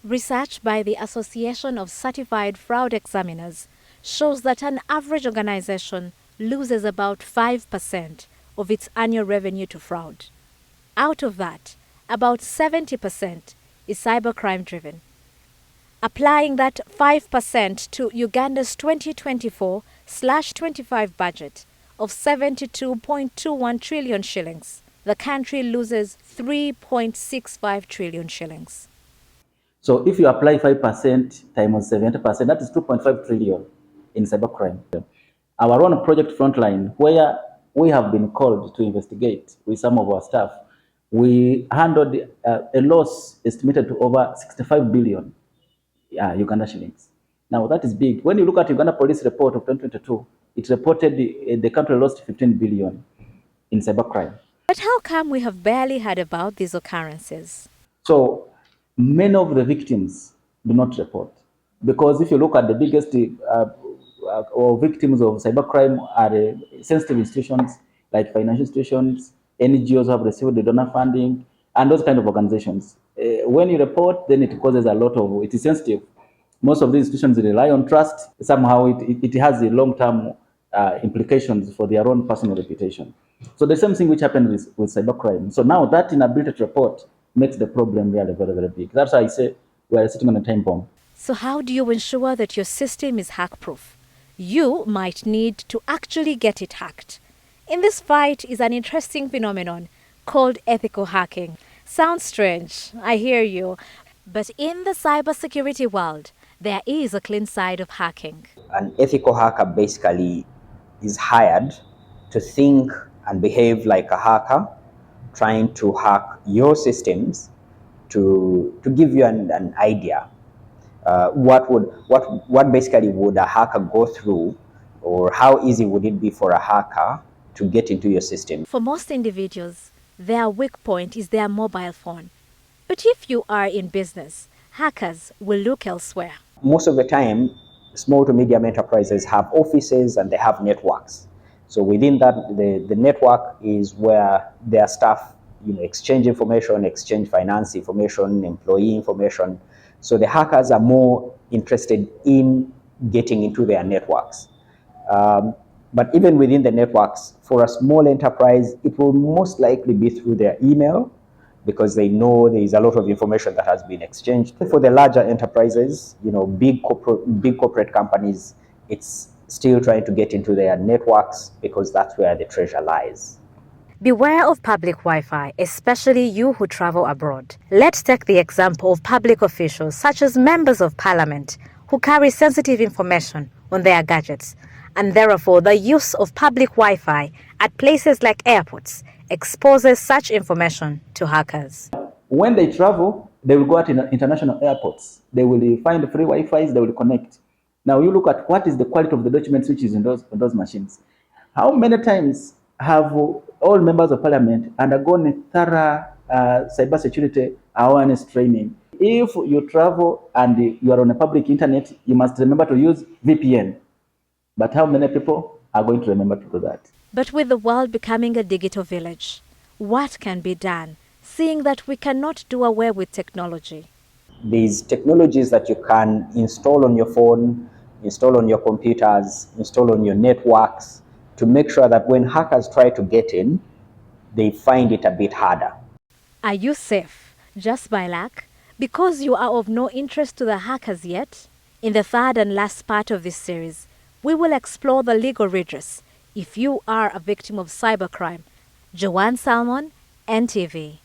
Research by the Association of Certified Fraud Examiners shows that an average organization loses about 5% of its annual revenue to fraud. Out of that, about 70% is cybercrime driven. Applying that 5% to Uganda's 2024/25 budget of 72.21 trillion shillings, the country loses 3.65 trillion shillings. So if you apply 5% times 70%, that is 2.5 trillion in cybercrime. Our own project Frontline, where we have been called to investigate with some of our staff, we handled a loss estimated to over 65 billion Uganda shillings. Now that is big. When you look at Uganda Police report of 2022, it reported the country lost 15 billion in cybercrime. But how come we have barely heard about these occurrences? So many of the victims do not report, because if you look at the biggest or victims of cybercrime are sensitive institutions like financial institutions, NGOs have received the donor funding, and those kind of organizations. When you report, then it causes a lot of, it is sensitive. Most of these institutions rely on trust. Somehow it has a long-term implications for their own personal reputation. So the same thing which happened with cybercrime. So now that inability to report makes the problem really very, very big. That's why I say we are sitting on a time bomb. So how do you ensure that your system is hack-proof? You might need to actually get it hacked. In this fight is an interesting phenomenon called ethical hacking. Sounds strange, I hear you. But in the cybersecurity world, there is a clean side of hacking. An ethical hacker basically is hired to think and behave like a hacker, trying to hack your systems to give you an idea. What basically would a hacker go through, or how easy would it be for a hacker to get into your system? For most individuals, their weak point is their mobile phone. But if you are in business, hackers will look elsewhere. Most of the time, small to medium enterprises have offices and they have networks. So within that, the network is where their staff exchange information, exchange finance information, employee information. So the hackers are more interested in getting into their networks. But even within the networks, for a small enterprise, it will most likely be through their email, because they know there is a lot of information that has been exchanged. For the larger enterprises, big corporate companies, it's still trying to get into their networks, because that's where the treasure lies. Beware of public Wi-Fi, especially you who travel abroad. Let's take the example of public officials, such as members of parliament, who carry sensitive information on their gadgets, and therefore the use of public Wi-Fi at places like airports exposes such information to hackers. When they travel, they will go at international airports. They will find free Wi-Fis, they will connect. Now you look at what is the quality of the documents which is in those machines. How many times have all members of parliament undergone a thorough cybersecurity awareness training? If you travel and you are on a public internet, you must remember to use VPN. But how many people are going to remember to do that? But with the world becoming a digital village, what can be done, seeing that we cannot do away with technology? These technologies that you can install on your phone, install on your computers, install on your networks, to make sure that when hackers try to get in, they find it a bit harder. Are you safe just by luck? Because you are of no interest to the hackers yet? In the third and last part of this series, we will explore the legal redress if you are a victim of cybercrime. Joanne Salmon, NTV.